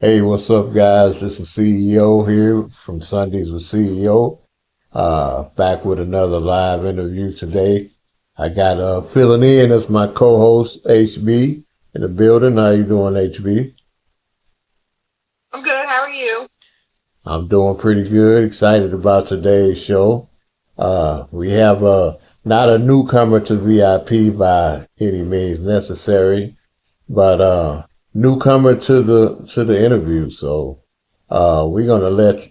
Hey, what's up, guys? This is CEO here from Sundays with CEO. Back with another live interview today. I got filling in as my co-host HB in the building. How you doing, HB? I'm good. How are you? I'm doing pretty good. Excited about today's show. We have not a newcomer to VIP by any means necessary, but newcomer to the interview. So we're gonna let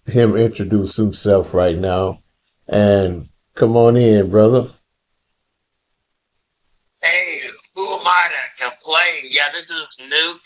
him introduce himself right now. And come on in, brother. Hey, who am I to complain? Yeah, this is Nuke,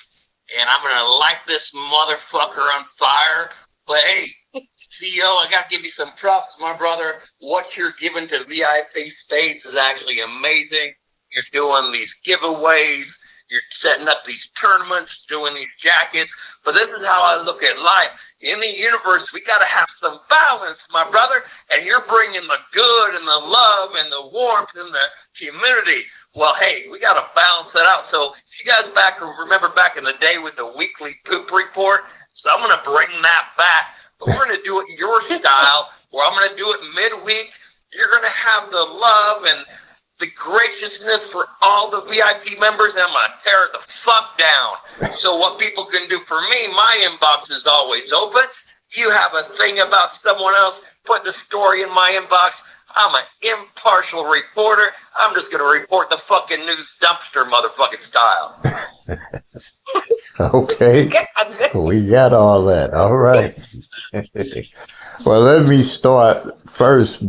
and I'm gonna light this motherfucker on fire. But hey, CEO, I gotta give you some props, my brother. What you're giving to VIP States is actually amazing. You're doing these giveaways. You're setting up these tournaments, doing these jackets. But this is how I look at life. In the universe, we got to have some balance, my brother. And you're bringing the good and the love and the warmth and the community. Well, hey, we got to balance that out. So if you guys remember back in the day with the weekly poop report, so I'm going to bring that back. But we're going to do it your style, where I'm going to do it midweek. You're going to have the love and the graciousness for all the VIP members, and I'm going to tear it the fuck down. So what people can do for me, my inbox is always open. If you have a thing about someone else, put the story in my inbox. I'm an impartial reporter. I'm just going to report the fucking news dumpster motherfucking style. Okay, we got all that. All right. Well, let me start first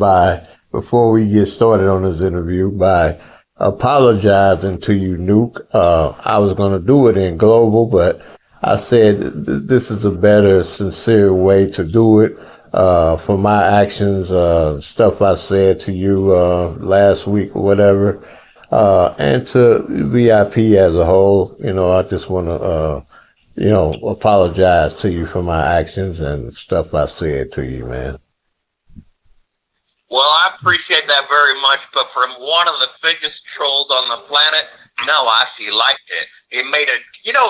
before we get started on this interview, by apologizing to you, Nuke. I was going to do it in global, but I said this is a better, sincere way to do it. For my actions, stuff I said to you last week or whatever, and to VIP as a whole. I just want to, apologize to you for my actions and stuff I said to you, man. Well, I appreciate that very much, but from one of the biggest trolls on the planet, no, I actually liked it. It made a,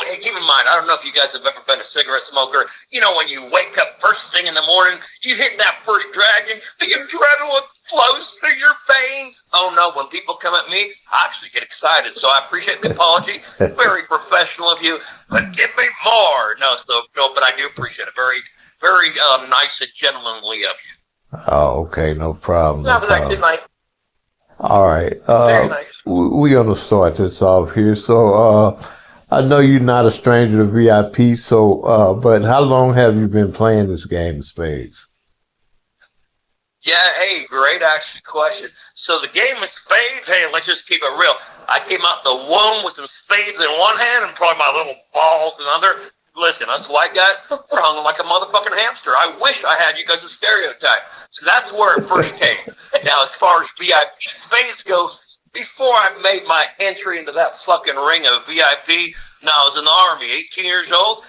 hey, keep in mind, I don't know if you guys have ever been a cigarette smoker. When you wake up first thing in the morning, you hit that first dragon, the adrenaline flows through your veins. Oh no, when people come at me, I actually get excited. So I appreciate the apology. Very professional of you, but give me more. No, but I do appreciate it. Very, very nice and gentlemanly of you. Oh, okay, no problem, no That was actually problem. nice. All right, Very nice. we're gonna start this off here. So, I know you're not a stranger to VIP. So, but how long have you been playing this game of spades? Yeah, hey, great actually question. So the game of spades, hey, let's just keep it real. I came out the womb with some spades in one hand and probably my little balls in the other. Listen, us white guys, we're hung like a motherfucking hamster. I wish I had you guys' a stereotype. So that's where it first came. Now, as far as VIP spades goes, before I made my entry into that fucking ring of VIP, now I was in the Army, 18 years old,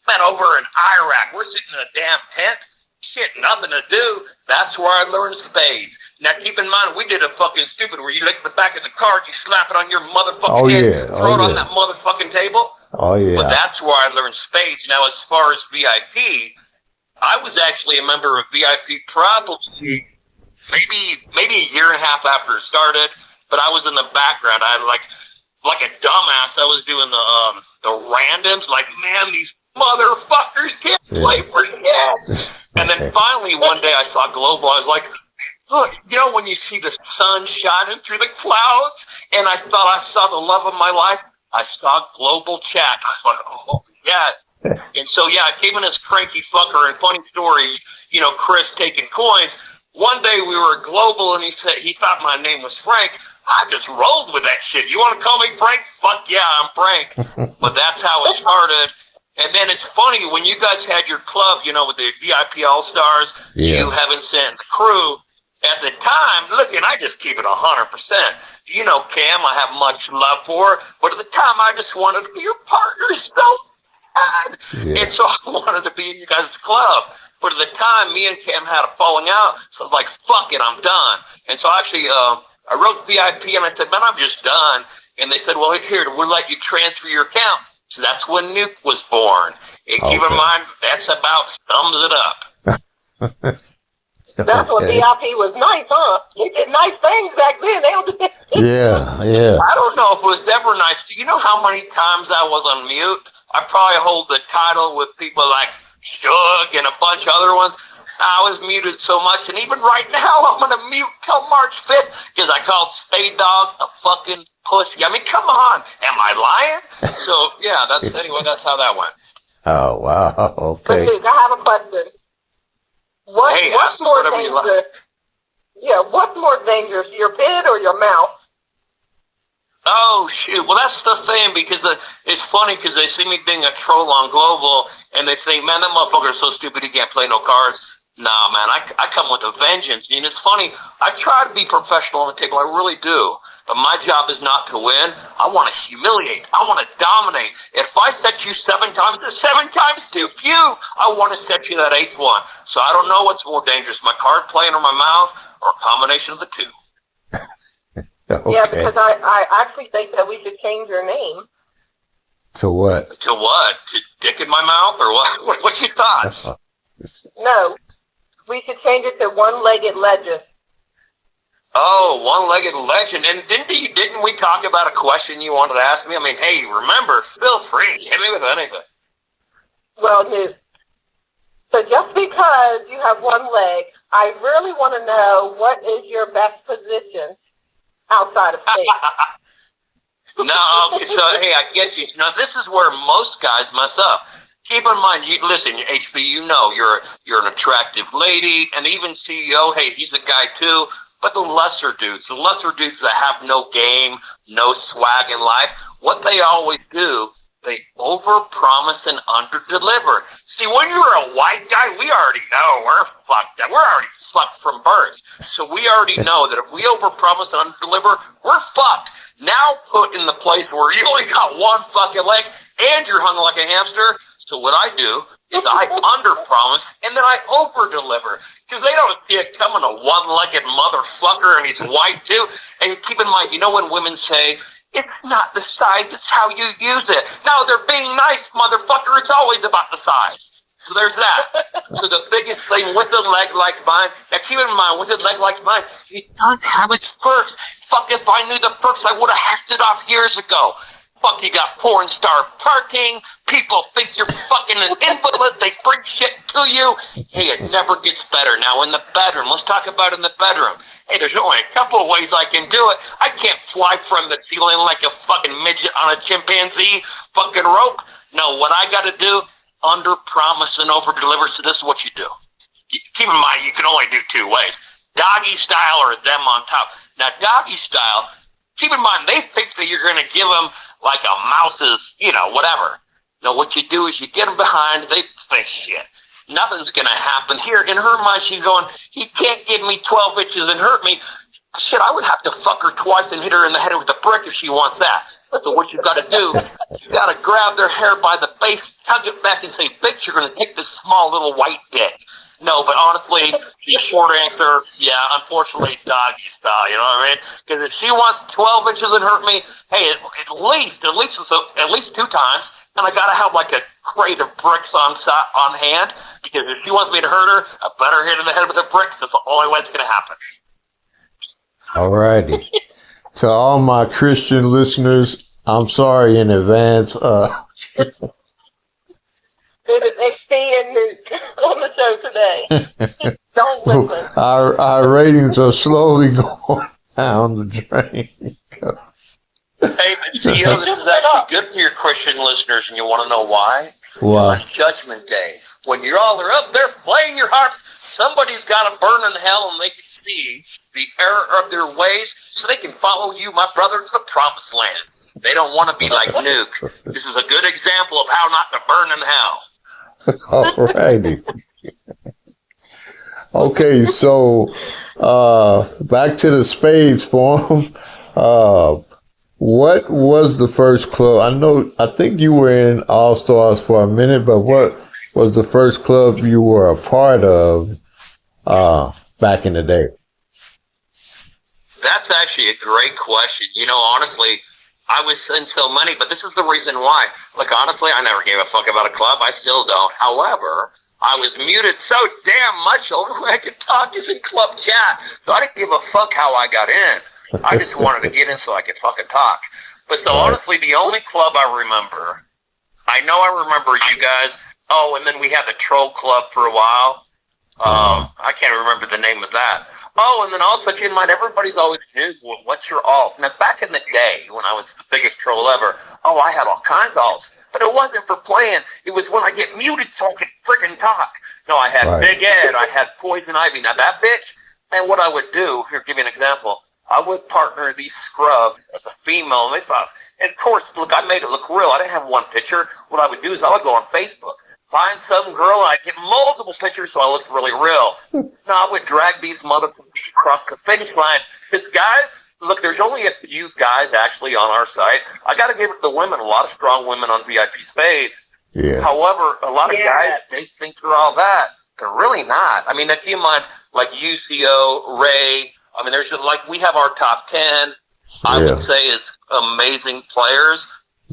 man, over in Iraq. We're sitting in a damn tent, shit, nothing to do. That's where I learned spades. Now, keep in mind, we did a fucking stupid where you lick the back of the card, you slap it on your Oh motherfucking yeah, head, oh throw it on yeah, that motherfucking table. oh But yeah. that's where I learned spades. Now, as far as VIP, I was actually a member of VIP probably maybe a year and a half after it started. But I was in the background. I like a dumbass. I was doing the randoms. Like, man, these motherfuckers can't play for shit. And then finally one day I saw Global. I was like, look, when you see the sun shining through the clouds, and I thought I saw the love of my life. I saw Global Chat. I was like, oh, yes. And so, yeah, I came in as cranky fucker. And funny story, Chris taking coins. One day we were global, and he thought my name was Frank. I just rolled with that shit. You want to call me Frank? Fuck yeah, I'm Frank. But that's how it started. And then it's funny, when you guys had your club, with the VIP All-Stars, Yeah. you, Heaven Sent, the crew, at the time, look, and I just keep it 100%. Cam, I have much love for her, but at the time, I just wanted to be your partner so bad. Yeah. And so I wanted to be in you guys' club. But at the time, me and Cam had a falling out, so I was like, fuck it, I'm done. And so actually, I wrote VIP, and I said, man, I'm just done. And they said, well, here, we'll let you transfer your account. So that's when Nuke was born. And keep in mind, that's about sums it up. That's what VIP was nice, huh? They did nice things back then. They don't do Yeah. I don't know if it was ever nice. Do you know how many times I was on mute? I probably hold the title with people like Shug and a bunch of other ones. I was muted so much, and even right now, I'm going to mute till March 5th because I called Spade Dog a fucking pussy. I mean, come on. Am I lying? So, yeah, anyway, that's how that went. Oh, wow. Okay. But, dude, I have a question. What's more dangerous? Yeah, what's more dangerous, your pit or your mouth? Oh, shoot. Well, that's the thing, because it's funny because they see me being a troll on Global, and they think, man, that motherfucker's so stupid he can't play no cards. Nah, man, I come with a vengeance. And it's funny, I try to be professional on the table. I really do. But my job is not to win. I want to humiliate. I want to dominate. If I set you 7 times, there's 7 times too few. I want to set you that 8th one. So I don't know what's more dangerous, my card playing or my mouth, or a combination of the two. Okay. Yeah, because I actually think that we should change your name. To what? To what? To dick in my mouth, or what? What's your thoughts? No, we should change it to One-Legged Legend. Oh, One-Legged Legend. And didn't we talk about a question you wanted to ask me? I mean, hey, remember, feel free. Hit me with anything. Well, dude, so just because you have one leg, I really want to know what is your best position outside of stage. No, okay, so, hey, I get you. Now, this is where most guys mess up. Keep in mind, listen, HB, you know, you're an attractive lady, and even CEO, hey, he's a guy too, but the lesser dudes that have no game, no swag in life, what they always do, they overpromise and underdeliver. See, when you're a white guy, we already know we're fucked up. We're already fucked from birth. So we already know that if we overpromise and underdeliver, we're fucked. Now put in the place where you only got one fucking leg and you're hung like a hamster. So what I do is I underpromise and then I overdeliver. Because they don't see it coming, a one-legged motherfucker, and he's white too. And keep in mind, you know when women say, it's not the size, it's how you use it. No, they're being nice, motherfucker. It's always about the size. So there's that. So the biggest thing with the leg like mine, now keep in mind, with the leg like mine, it does have its perks. Fuck, if I knew the perks, I would have hacked it off years ago. Fuck, you got porn star parking. People think you're fucking an invalid. They bring shit to you. Hey, it never gets better. Now in the bedroom, let's talk about in the bedroom. Hey, there's only a couple of ways I can do it. I can't fly from the ceiling like a fucking midget on a chimpanzee fucking rope. No, what I got to do, under promise and over deliver. So this is what you do. Keep in mind, you can only do 2 ways. Doggy style or them on top. Now, doggy style, keep in mind, they think that you're going to give them like a mouse's, whatever. Now, what you do is you get them behind, they think, shit, nothing's going to happen. Here, in her mind, she's going, he can't give me 12 inches and hurt me. Shit, I would have to fuck her twice and hit her in the head with a brick if she wants that. So what you got to do, you got to grab their hair by the base, tug it back and say, bitch, you're going to take this small little white dick. No, but honestly, the short answer, yeah, unfortunately, doggy style, you know what I mean? Because if she wants 12 inches and hurt me, hey, at least 2 times, and I got to have like a crate of bricks on hand, because if she wants me to hurt her, I better hit her in the head with a brick. That's the only way it's going to happen. All righty. To all my Christian listeners, I'm sorry in advance. It is XP and Nuke on the show today. Don't listen. Our ratings are slowly going down the drain. Hey, but this is actually good for your Christian listeners, and you want to know why? Why? On Judgment Day, when you all are up there playing your harp, somebody's got to burn in hell, and they can see the error of their ways, so they can follow you, my brother, to the promised land. They don't want to be like Nuke. This is a good example of how not to burn in hell. All righty. Okay, so back to the Spades Forum. What was the first club? I think you were in All Stars for a minute, but what was the first club you were a part of back in the day? That's actually a great question. Honestly, I was in so many, but this is the reason why. Like, honestly, I never gave a fuck about a club. I still don't. However, I was muted so damn much. The only way I could talk is in club chat. So I didn't give a fuck how I got in. I just wanted to get in so I could fucking talk. But so honestly, the only club I remember, I remember you guys. Oh, and then we had the troll club for a while. I can't remember the name of that. Oh, and then also keep in mind, everybody's always new. Well, what's your alt? Now, back in the day, when I was the biggest troll ever, I had all kinds of alts. But it wasn't for playing. It was when I get muted so I could freaking talk. No, I had Big Ed. I had Poison Ivy. Now, that bitch, man, what I would do, here, give you an example. I would partner these scrubs as a female, and they thought, and of course, look, I made it look real. I didn't have one picture. What I would do is I would go on Facebook, find some girl, and I'd get multiple pictures so I looked really real. Now, I would drag these motherfuckers across the finish line. Because, guys, look, there's only a few guys actually on our site. I got to give it to the women, a lot of strong women on VIP Spades. Yeah. However, a lot of guys, they think they're all that. They're really not. I mean, if you mind, like UCO, Ray, I mean, there's just, like, we have our top 10, I would say, is amazing players.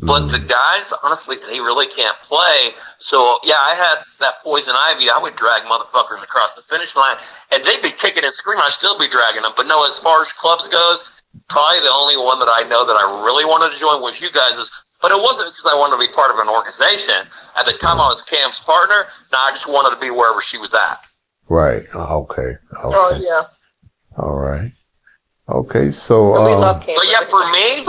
But the guys, honestly, they really can't play. So, yeah, I had that Poison Ivy. I would drag motherfuckers across the finish line, and they'd be kicking and screaming. I'd still be dragging them. But no, as far as clubs goes, probably the only one that I know that I really wanted to join was you guys'. But it wasn't because I wanted to be part of an organization. At the time, I was Cam's partner. Now I just wanted to be wherever she was at. Right. Okay. Oh, yeah. All right. Okay, so we love Cam. But yeah, for me,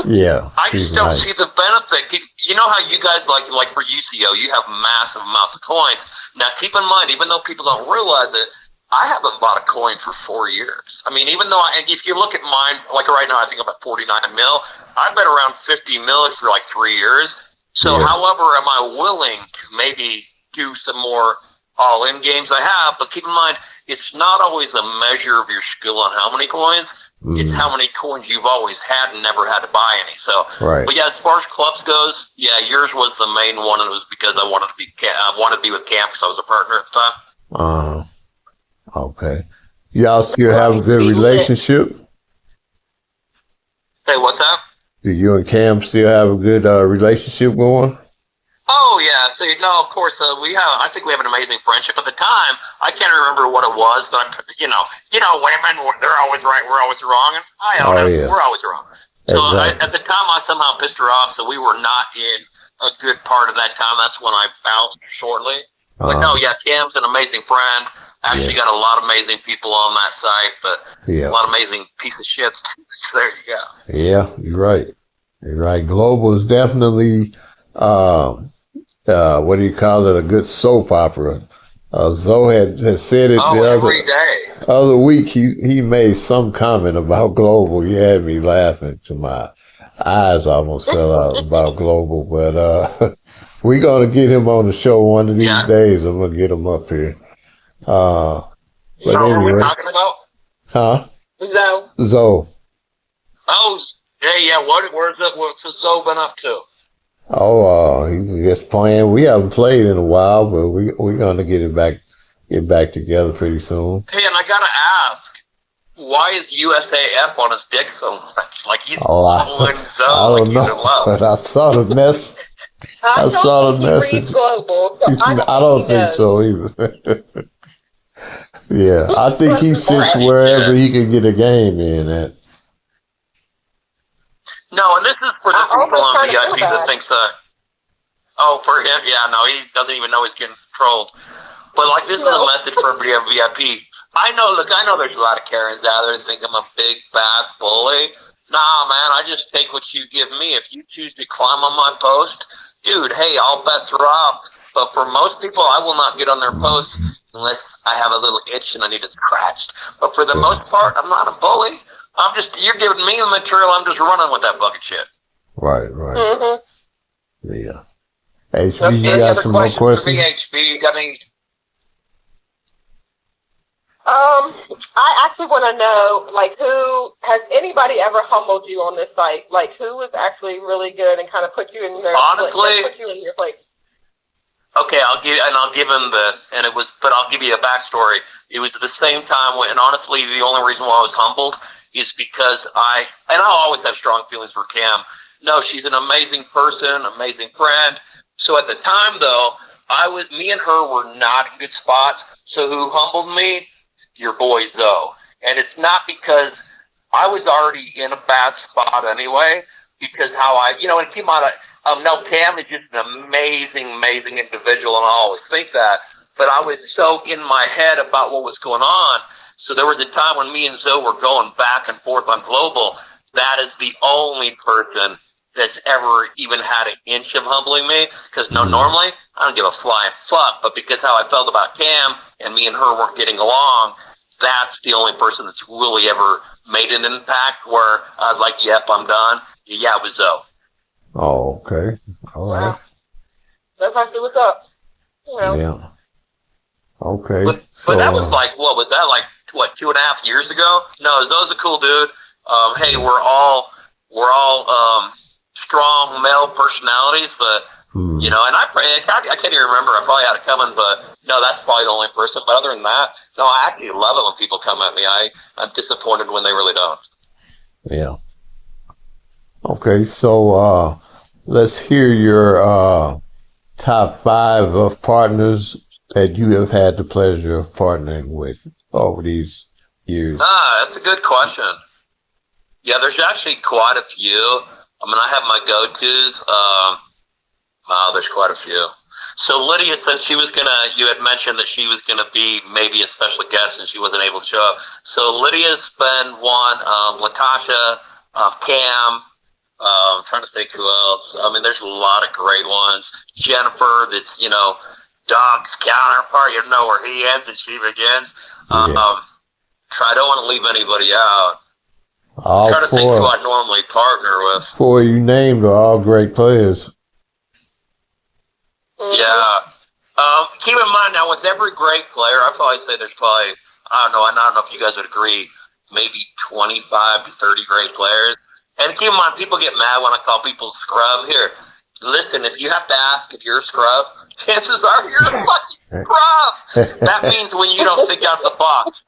I just don't see the benefit. You know how you guys like for UCO, you have massive amounts of coins. Now, keep in mind, even though people don't realize it, I haven't bought a coin for 4 years. I mean, even though, if you look at mine, like right now, I think I'm at 49 mil. I've been around 50 mil for like 3 years. So, however, am I willing to maybe do some more all-in games? I have, but keep in mind, it's not always a measure of your skill on how many coins. It's how many coins you've always had and never had to buy any. So, but yeah, as far as clubs goes, yeah, yours was the main one, and it was because I wanted to be with Cam because I was a partner at the time. Okay. Y'all still have a good relationship? Hey, what's that? Do you and Cam still have a good relationship going? Oh yeah, so of course I think we have an amazing friendship. At the time, I can't remember what it was, but women, they're always right, we're always wrong, and we're always wrong. So at the time, I somehow pissed her off, so we were not in a good part of that time. That's when I bounced shortly. But no, yeah, Cam's an amazing friend. Actually got a lot of amazing people on that site, but a lot of amazing piece of shit. So there you go. Yeah, you're right. You're right. Global is definitely what do you call it? A good soap opera. Zoe had said it the other week. He made some comment about Global. You had me laughing to my eyes almost fell out about Global. But we're gonna get him on the show one of these days. I'm gonna get him up here. But anyway, what are we talking about? Huh? Zoe. Oh, yeah. What's Zoe been up to? He's just playing. We haven't played in a while, but we're gonna get back together pretty soon. Hey, and I gotta ask, why is USAF on his dick so much? Like he's I don't know, but I saw the mess. I saw the message. I don't think so either. Yeah, I think he sits wherever he can get a game in at. No, and this is for the people on VIP that thinks for him, he doesn't even know he's getting trolled. But like, this is a message for everybody on VIP. I know there's a lot of Karens out there that think I'm a big, bad bully. Nah, man, I just take what you give me. If you choose to climb on my post, dude, hey, all bets are off. But for most people, I will not get on their post unless I have a little itch and I need it scratched. But for the most part, I'm not a bully. You're giving me the material, I'm just running with that bucket shit. Right. Yeah. HB, you got some more questions? HB, you got any? I actually want to know, like, who has anybody ever humbled you on this site? Like, who was actually really good and kind of put you in their place? Okay, I'll give him this, but I'll give you a backstory. It was at the same time when, and honestly, the only reason why I was humbled is because I always have strong feelings for Cam. No, she's an amazing person, amazing friend. So at the time, though, me and her were not in good spots. So who humbled me? Your boy Zoe. And it's not because I was already in a bad spot anyway, because how and keep on no, Cam is just an amazing, amazing individual, and I always think that. But I was so in my head about what was going on. So there was a time when me and Zoe were going back and forth on Global. That is the only person that's ever even had an inch of humbling me. Because normally I don't give a flying fuck. But because how I felt about Cam and me and her weren't getting along, that's the only person that's really ever made an impact where I was like, yep, I'm done. Yeah, it was Zoe. Oh, okay. All right. That's actually what's up. Yeah. Okay. But that was like, what was that, like, 2.5 years ago? No, Zoe's a cool dude. Hey, we're all strong male personalities, but, and I can't even remember. I probably had it coming, but no, that's probably the only person. But other than that, no, I actually love it when people come at me. I'm disappointed when they really don't. Yeah. Okay, so let's hear your top 5 of partners that you have had the pleasure of partnering with over these years. That's a good question. Yeah, there's actually quite a few. I mean, I have my go-tos. There's quite a few. So Lydia, since you had mentioned that she was gonna be maybe a special guest and she wasn't able to show up. So Lydia's been one. Latasha, Cam. I'm trying to think who else. I mean, there's a lot of great ones. Jennifer, that's Doc's counterpart. You know where he ends and she begins. I don't want to leave anybody out. I'm trying to think who I normally partner with. 4 you named are all great players. Yeah. Keep in mind now, with every great player, I'd probably say there's probably, I don't know if you guys would agree, maybe 25 to 30 great players. And keep in mind, people get mad when I call people scrub. Here, listen, if you have to ask if you're a scrub, chances are you're a fucking scrub. That means when you don't think out the box.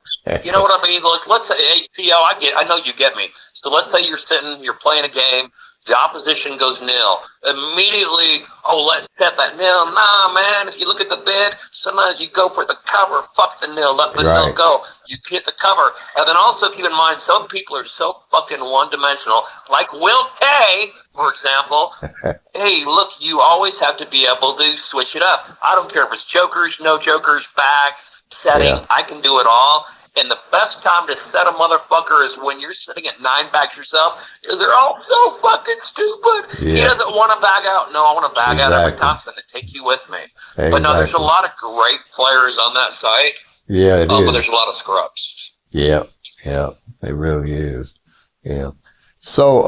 You know what I mean? Look, let's say, hey, P.O., I know you get me. So let's say you're playing a game, the opposition goes nil. Immediately, let's set that nil. Nah, man, if you look at the bid, sometimes you go for the cover. Fuck the nil, let the nil go. You hit the cover. And then also keep in mind, some people are so fucking one-dimensional. Like Will K, for example. Hey, look, you always have to be able to switch it up. I don't care if it's jokers, no jokers, back, setting. Yeah. I can do it all. And the best time to set a motherfucker is when you're sitting at 9 backs yourself, because they're all so fucking stupid. Yeah. He doesn't want to bag out. No, I want to bag out every time so to take you with me. Exactly. But no, there's a lot of great players on that site. Yeah, it is. But there's a lot of scrubs. Yeah, it really is. Yeah. So,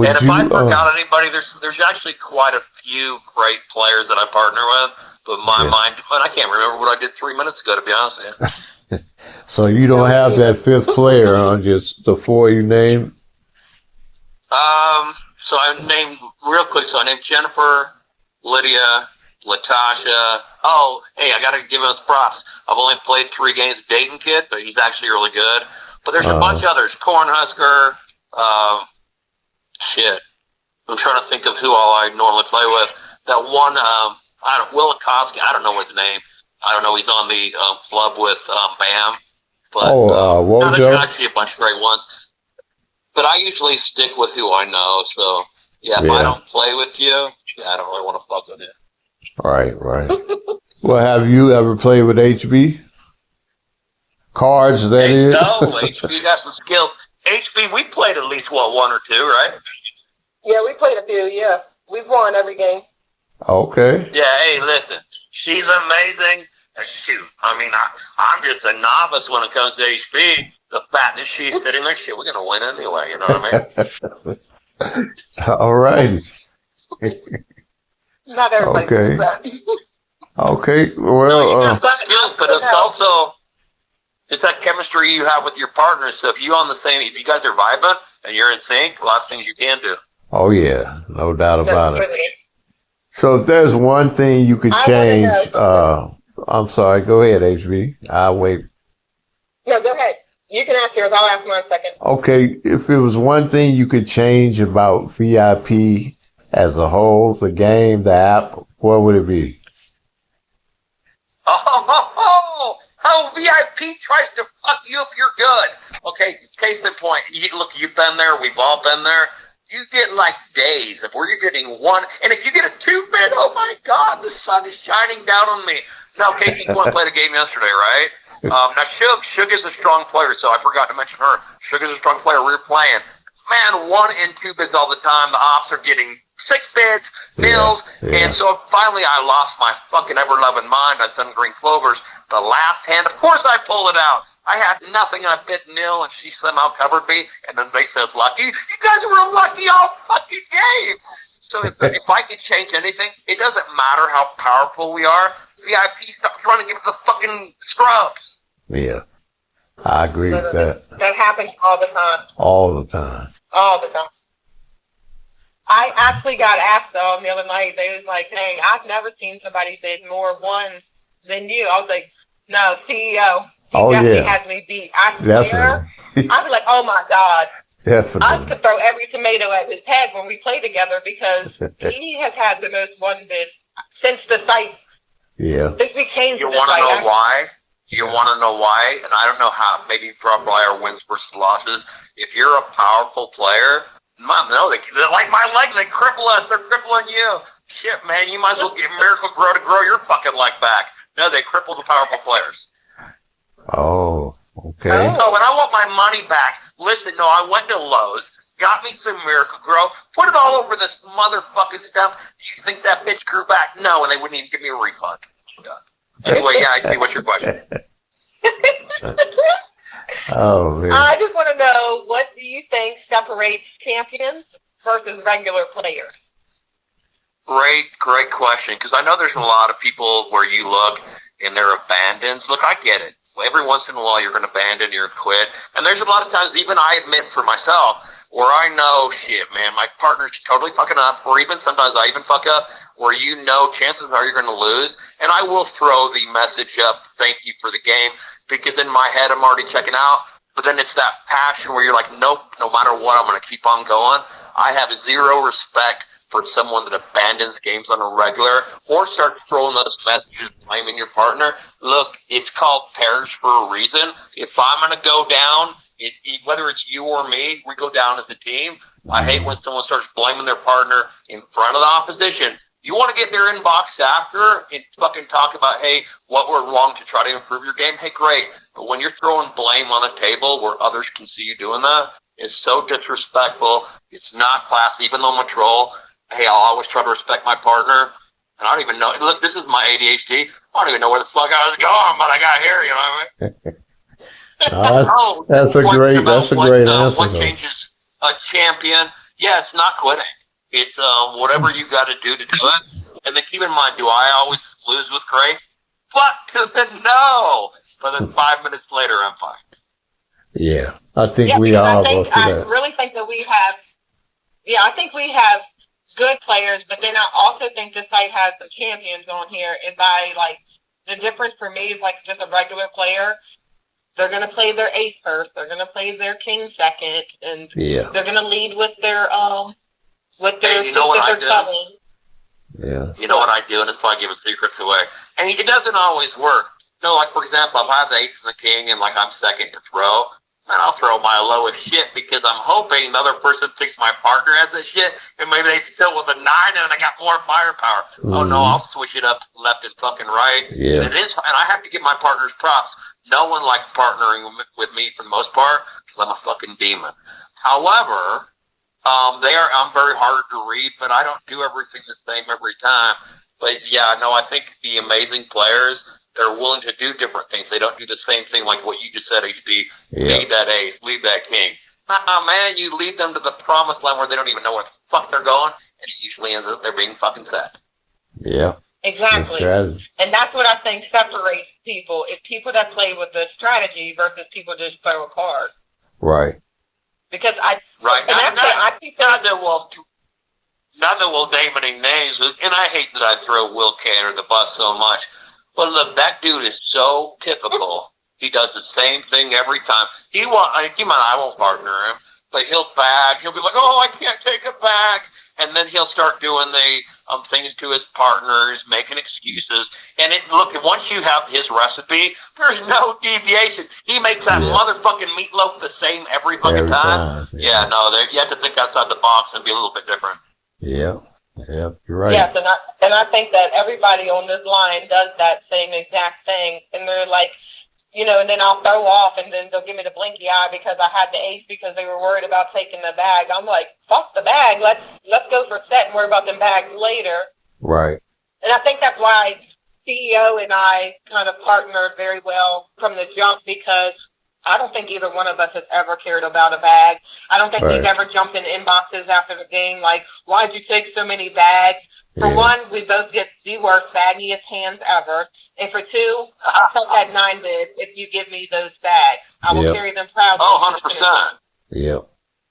and if I forgot anybody, there's actually quite a few great players that I partner with. But my mind, I can't remember what I did 3 minutes ago, to be honest with you. So you don't have that 5th player on just the 4 you named? So I named, real quick, so I named Jennifer, Lydia, Latasha. Oh, hey, I got to give him props. I've only played 3 games with Dayton Kid, but he's actually really good. But there's a bunch of others. Cornhusker, I'm trying to think of who all I normally play with. That one, Willikowski, I don't know his name. I don't know. He's on the club with Bam. But, Wojo? There's actually a bunch of great ones. But I usually stick with who I know. So, if I don't play with you, I don't really want to fuck with you. Right. Well, have you ever played with HB? Cards, that is? No, HB got some skills. HB, we played at least, 1 or 2, right? Yeah, we played a few, yeah. We've won every game. Okay. Yeah, hey, listen. She's amazing. Shoot, I mean, I'm just a novice when it comes to HB. The fact that she's sitting there, shit, we're going to win anyway, you know what I mean? All right. Not everybody does that. Okay, well... but it's also, it's that chemistry you have with your partners. So if you guys are vibing and you're in sync, a lot of things you can do. Oh, yeah, no doubt about it. So if there's one thing you could change, I'm sorry, go ahead, HB. I'll wait. No, go ahead. You can ask yours. I'll ask mine second. Okay, if it was one thing you could change about VIP as a whole, the game, the app, what would it be? Oh, VIP tries to fuck you if you're good. Okay, case in point. Look, you've been there. We've all been there. You get like days of where you're getting one, and if you get a 2-bit, oh my God, the sun is shining down on me. Now, Casey, you want to play the game yesterday, right? Now, Suge is a strong player, so I forgot to mention her. Suge is a strong player. We were playing. Man, 1 and 2 bits all the time. The ops are getting 6 bits, mills, and so finally I lost my fucking ever-loving mind on some green clovers. The last hand, of course I pulled it out. I had nothing. I bit nil, and she somehow covered me. And then they said, "Lucky, you guys were lucky all fucking game." So if I could change anything, it doesn't matter how powerful we are. VIP stop trying to give us the fucking scrubs. Yeah, I agree with that. That happens all the time. All the time. All the time. I actually got asked though the other night. They was like, "Hey, I've never seen somebody bid more ones than you." I was like, "No, CEO." He definitely has me beat. I swear. I was like, oh my God. Definitely. I could throw every tomato at his head when we play together because he has had the most one bid since the site. Yeah. Since we came you to the want to site. know why? You want to know why? And I don't know how, maybe probably our wins versus losses. If you're a powerful player, no, they're like my legs, they cripple us, they're crippling you. Shit, man, you might as well get Miracle Grow to grow your fucking leg back. No, they cripple the powerful players. Oh, okay. So when I want my money back, listen, no, I went to Lowe's, got me some Miracle Grow, put it all over this motherfucking stuff. Do you think that bitch grew back? No, and they wouldn't even give me a refund. Anyway, yeah, I see what's your question. Oh, man. I just want to know, what do you think separates champions versus regular players? Great question, because I know there's a lot of people where you look and they're abandoned. Look, I get it. Every once in a while, you're going to abandon, you're going to quit. And there's a lot of times, even I admit for myself, where I know, shit, man, my partner's totally fucking up, or even sometimes I even fuck up, where you know chances are you're going to lose. And I will throw the message up, thank you for the game, because in my head, I'm already checking out. But then it's that passion where you're like, nope, no matter what, I'm going to keep on going. I have zero respect for someone that abandons games on a regular or starts throwing those messages blaming your partner. Look, it's called pairs for a reason. If I'm going to go down, whether it's you or me, we go down as a team. I hate when someone starts blaming their partner in front of the opposition. You want to get their inbox after and fucking talk about, hey, what went wrong to try to improve your game? Hey, great. But when you're throwing blame on the table where others can see you doing that, it's so disrespectful. It's not classy, even though I'm a troll. Hey, I'll always try to respect my partner. And I don't even know. Look, this is my ADHD. I don't even know where the fuck I was going, but I got here, you know what I mean? That's a great answer. What changes a champion? Yeah, it's not quitting. It's whatever you got to do to do it. And then keep in mind, do I always lose with Craig? Fuck, no. But then 5 minutes later, I'm fine. Yeah, I think we all go through that. I really think that we have, I think we have good players, but then I also think the site has some champions on here. And by, like, the difference for me is, like, just a regular player, they're going to play their ace first, they're going to play their king second, and they're going to lead with their, you know what I do? Yeah. You know what I do, and it's why I give secrets away. And it doesn't always work. No, like, for example, if I have the ace and the king, and, like, I'm second to throw, man, I'll throw my lowest shit because I'm hoping the other person thinks my partner has this shit, and maybe they still with a 9 and I got more firepower. Mm-hmm. Oh no, I'll switch it up left and fucking right. Yeah. And I have to give my partners props. No one likes partnering with me for the most part because I'm a fucking demon. However, I'm very hard to read, but I don't do everything the same every time. But yeah, no, I think the amazing players, they're willing to do different things. They don't do the same thing like what you just said, HB. Lead that ace, lead that king. Man, you lead them to the promised land where they don't even know where the fuck they're going, and it usually ends up they're being fucking set. Yeah. Exactly. And that's what I think separates people. It's people that play with the strategy versus people just throw a card. Right. Because not that we'll name any names, and I hate that I throw Will K under the bus so much. But look, that dude is so typical. He does the same thing every time. He won't. I won't partner him, but he'll bag. He'll be like, "Oh, I can't take it back," and then he'll start doing the things to his partners, making excuses. And look, once you have his recipe, there's no deviation. He makes that motherfucking meatloaf the same every fucking time. Yeah, no, you have to think outside the box and be a little bit different. Yeah, you're right. Yes, and I think that everybody on this line does that same exact thing, and they're like, and then I'll throw off, and then they'll give me the blinky eye because I had the ace because they were worried about taking the bag. I'm like, fuck the bag. Let's go for set and worry about them bags later. Right. And I think that's why CEO and I kind of partnered very well from the jump, because I don't think either one of us has ever cared about a bag. I don't think we've ever jumped in inboxes after the game like, why'd you take so many bags? For one, we both get the worst baggiest hands ever. And for two, I'll take that 9 bid if you give me those bags. I will carry them proudly. Oh, 100%. Yep.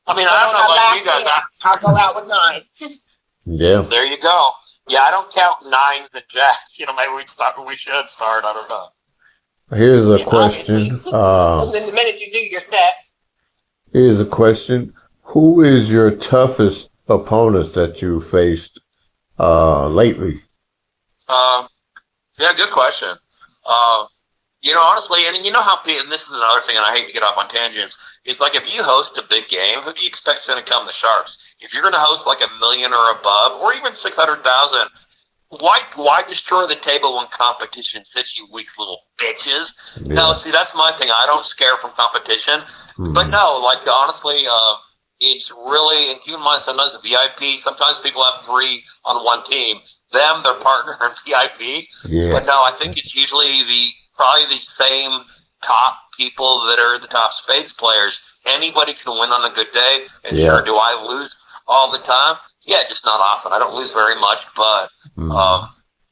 I mean, I don't know about you guys. I'll go out with 9. Yeah. There you go. Yeah, I don't count 9s and jacks. Maybe we should start. I don't know. Here's a question. The minute you do your set. Here's a question. Who is your toughest opponents that you faced lately? Yeah, good question. Honestly, and and this is another thing, and I hate to get off on tangents, it's like if you host a big game, who do you expect is going to come? The Sharks. If you're going to host like $1 million or above, or even 600,000, why destroy the table when competition sits, you weak little bitches? Yeah. No, see, that's my thing. I don't scare from competition. But no, honestly, it's really, and keep in mind, sometimes the VIP, sometimes people have 3 on one team. Them, their partner, and VIP. Yeah. But no, I think it's usually probably the same top people that are the top spades players. Anybody can win on a good day. And sure, do I lose all the time? Yeah, just not often. I don't lose very much, but I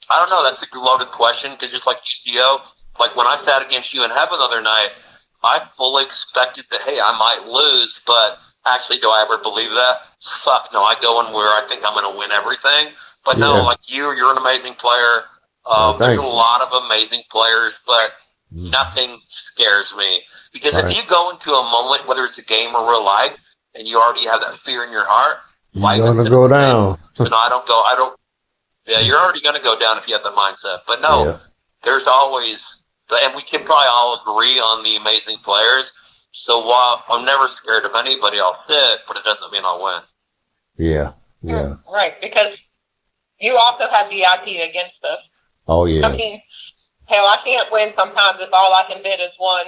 don't know. That's a loaded question, because just like UCO, like when I sat against you in heaven the other night, I fully expected that, hey, I might lose, but actually, do I ever believe that? Fuck no, I go in where I think I'm going to win everything. But no, like you're an amazing player. There's a lot of amazing players, but nothing scares me. Because if you go into a moment, whether it's a game or real life, and you already have that fear in your heart, you're going to go down. So no, I don't. Yeah, you're already going to go down if you have the mindset. But no, there's always, and we can probably all agree on the amazing players. So while I'm never scared of anybody, I'll sit, but it doesn't mean I'll win. Yeah. Right, because you also have VIP against us. Oh, yeah. I mean, hell, I can't win sometimes if all I can bid is 1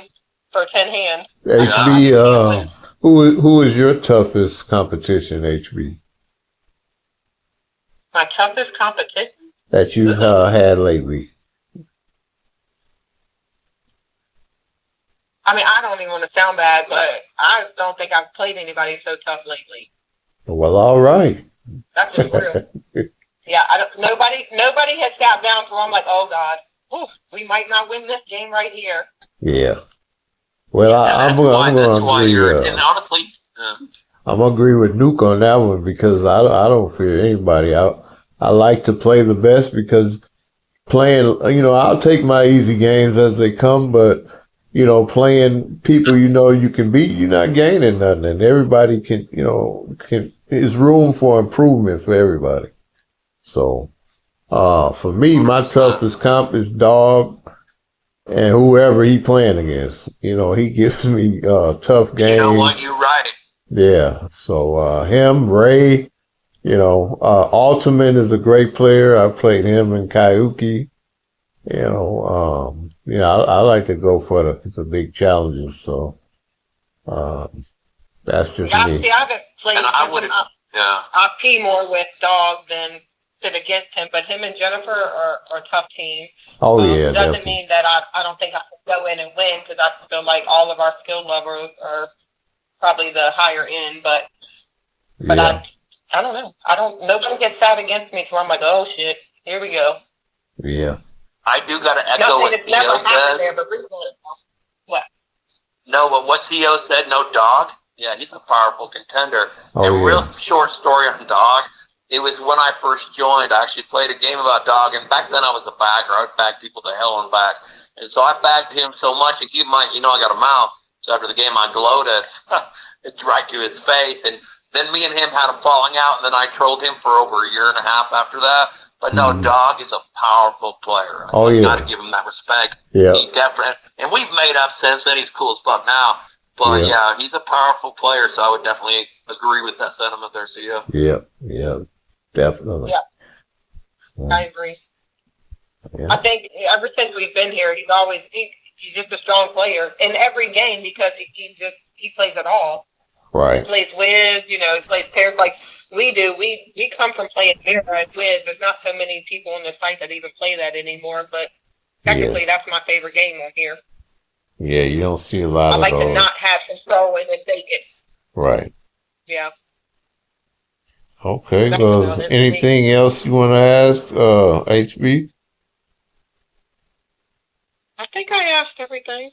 for 10 hands. HB, who is your toughest competition, HB? My toughest competition? That you've had lately. I mean, I don't even want to sound bad, but I don't think I've played anybody so tough lately. Well, all right. That's just real. Yeah, nobody has sat down where I'm like, oh God, we might not win this game right here. Yeah. Well, I'm going to agree. And honestly, I'm going to agree with Nuke on that one, because I don't fear anybody. I like to play the best, because playing, I'll take my easy games as they come, but playing people you can beat, you're not gaining nothing, and everybody can there's room for improvement for everybody. So, for me, my toughest comp is Dog, and whoever he playing against. He gives me tough games. You know what? You're right. Yeah. So him, Ray, Ultimate is a great player. I've played him in Kaiuki. I like to go for the big challenges. So that's just me. See, I haven't played I pee more with Dog than sit against him, but him and Jennifer are a tough team. Oh, yeah, doesn't definitely. mean that I don't think I can go in and win, because I feel like all of our skill levels are probably the higher end, but I don't know. Nobody gets out against me, so I'm like, oh shit, here we go. Yeah. I do got to echo what CEO said. There, but what? No, but what CEO said, no Dog. Yeah, he's a powerful contender. Real short story on Dog. It was when I first joined. I actually played a game about Dog, and back then I was a bagger. I would bag people to hell and back. And so I bagged him so much, and keep in mind, I got a mouth. So after the game, I gloated. It's right to his face. And then me and him had a falling out, and then I trolled him for over a year and a half after that. But no, Dog is a powerful player. I got to give him that respect. Yeah. He's definitely, and we've made up since then. He's cool as fuck now. But yeah, he's a powerful player, so I would definitely agree with that sentiment there, CEO. Yeah, definitely. Yeah, I agree. Yeah. I think ever since we've been here, he's just a strong player in every game because he plays it all. Right. He plays Wiz, he plays pairs like we do. We come from playing Mira and Wiz. There's not so many people on the site that even play that anymore, but technically that's my favorite game on here. Yeah, you don't see a lot I of like those. to not have control and then take it. Right. Yeah. Okay, well, anything else you want to ask, HB? I think I asked everything.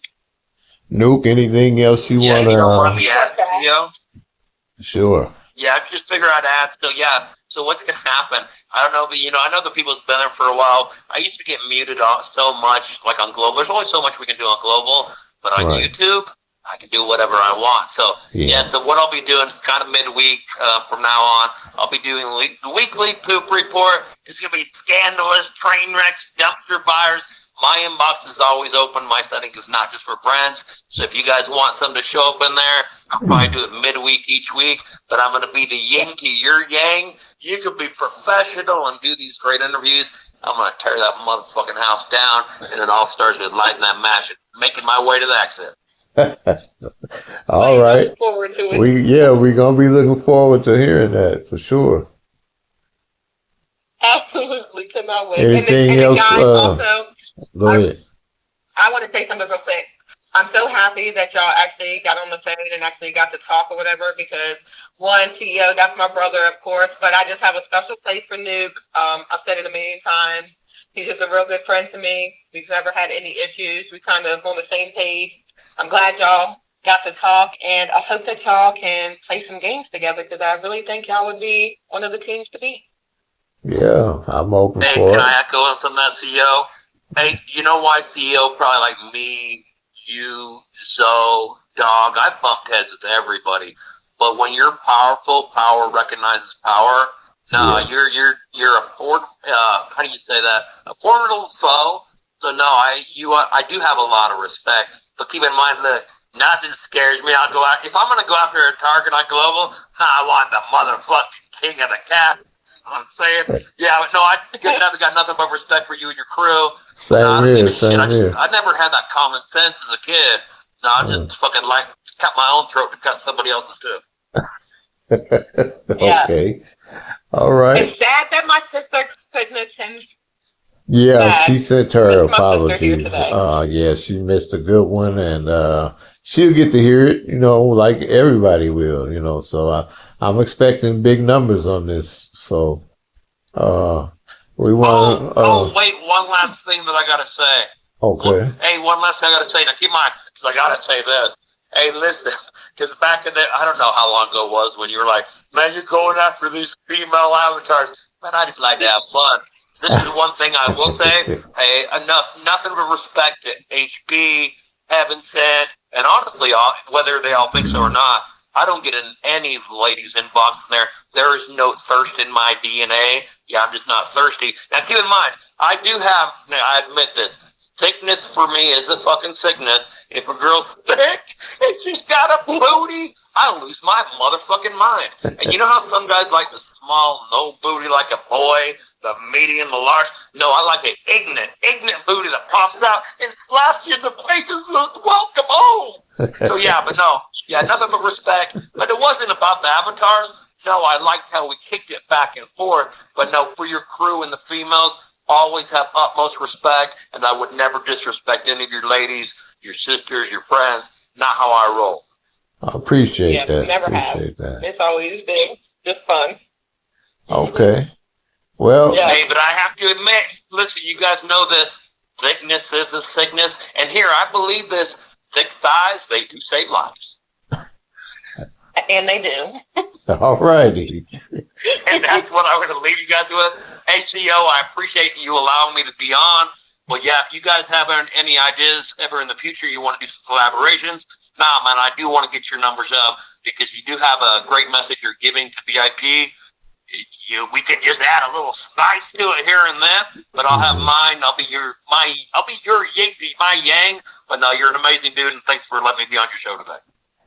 Nuke, anything else you want to ask? Sure. Yeah, I just figured I'd ask. So what's going to happen? I don't know, but, I know the people that's been there for a while. I used to get muted off so much, like on Global. There's only so much we can do on Global, but on YouTube, I can do whatever I want. So, so what I'll be doing kind of midweek from now on, I'll be doing the weekly poop report. It's going to be scandalous, train wrecks, dumpster fires. My inbox is always open. My setting is not just for friends. So if you guys want something to show up in there, I'll probably do it midweek each week. But I'm going to be the yin to your yang. You could be professional and do these great interviews. I'm going to tear that motherfucking house down. And it all starts with lighting that match and making my way to the exit. All right. Look forward to it. We're going to be looking forward to hearing that for sure. Absolutely. Cannot wait. Anything and else? Guys, also, go ahead. I want to say something real quick. I'm so happy that y'all actually got on the phone and actually got to talk or whatever because, one, CEO, that's my brother, of course, but I just have a special place for Nuke. I've said it a million times. He's just a real good friend to me. We've never had any issues. We kind of on the same page. I'm glad y'all got to talk, and I hope that y'all can play some games together because I really think y'all would be one of the teams to beat. Yeah, I'm open for it. Can I echo on some of that, CEO? Hey, you know why CEO probably like me, you, Zoe, Dog, I bumped heads with everybody. But when you're powerful, power recognizes power. No, you're a how do you say that? A formidable foe. So no, I do have a lot of respect. But keep in mind that nothing scares me. I'll go out if I'm gonna go after a target on Global, I want the motherfucking king of the cat. I'm saying, yeah, but no, I got nothing but respect for you and your crew. Same here. I never had that common sense as a kid. No, I just fucking like cut my own throat to cut somebody else's too. Okay. All right. It's sad that my sister couldn't attend. Yeah, she sent her apologies. Yeah, she missed a good one, and she'll get to hear it, like everybody will, so I'm expecting big numbers on this. So we want to... wait, one last thing that I got to say. Okay. One last thing I got to say. Now, keep in mind, because I got to say this. Hey, listen, because back in the... I don't know how long ago it was when you were like, man, you're going after these female avatars. Man, I just like to have fun. This is one thing I will say. Hey, nothing but respect to HB, Heaven said, and honestly, whether they all think so or not, I don't get in any ladies' inbox in there. There is no thirst in my DNA. Yeah, I'm just not thirsty. Now, keep in mind, I admit this. Sickness for me is a fucking sickness. If a girl's sick and she's got a booty, I lose my motherfucking mind. And you know how some guys like the small, no booty like a boy, the medium, the large? No, I like an ignorant booty that pops out and slaps you in the face and says, welcome home. So yeah, but no. Yeah, nothing but respect. But it wasn't about the avatars. No, I liked how we kicked it back and forth. But no, for your crew and the females, always have utmost respect. And I would never disrespect any of your ladies, your sisters, your friends. Not how I roll. I appreciate that. Never appreciate have. That. It's always been just fun. Okay. Well. Yeah. Hey, but I have to admit, listen, you guys know this. Sickness is a sickness. And here, I believe this. Thick thighs, they do save lives. And they do. All righty. And that's what I'm going to leave you guys with. Hey, CEO, I appreciate you allowing me to be on. Well, yeah, if you guys have any ideas ever in the future you want to do some collaborations, nah, man, I do want to get your numbers up because you do have a great message you're giving to VIP. We could just add a little spice to it here and there, but I'll have mine. I'll be your yin, my yang. But no, you're an amazing dude, and thanks for letting me be on your show today.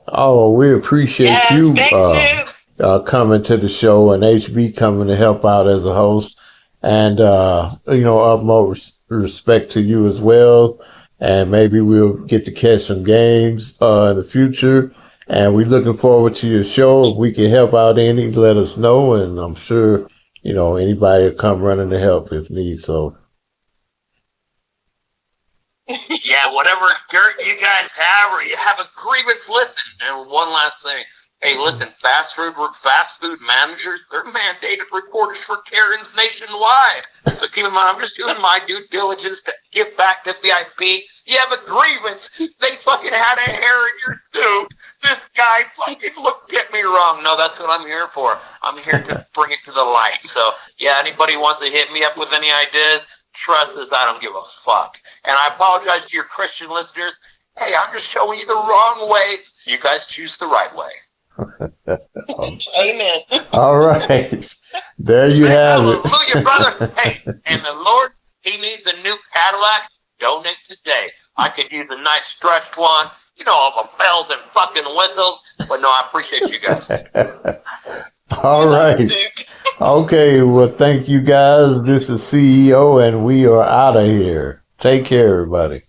Oh, we appreciate you thank you. coming to the show and HB coming to help out as a host. And, utmost respect to you as well. And maybe we'll get to catch some games in the future. And we're looking forward to your show. If we can help out any, let us know. And I'm sure, anybody will come running to help if need so. Yeah, whatever dirt you guys have or you have a grievance, listen. And one last thing. Hey, listen, fast food managers, they're mandated reporters for Karens nationwide. So keep in mind, I'm just doing my due diligence to give back to VIP. You have a grievance. They fucking had a hair in your suit. This guy fucking get me wrong. No, that's what I'm here for. I'm here to bring it to the light. So, yeah, anybody wants to hit me up with any ideas, trust us, I don't give a fuck. And I apologize to your Christian listeners. Hey, I'm just showing you the wrong way. You guys choose the right way. Amen. All right. There you have it. Hallelujah, brother. Hey, and the Lord, he needs a new Cadillac. Donate today. I could use a nice stretched one. All the bells and fucking whistles. But no, I appreciate you guys. All right. Okay, well, thank you guys. This is CEO, and we are out of here. Take care, everybody.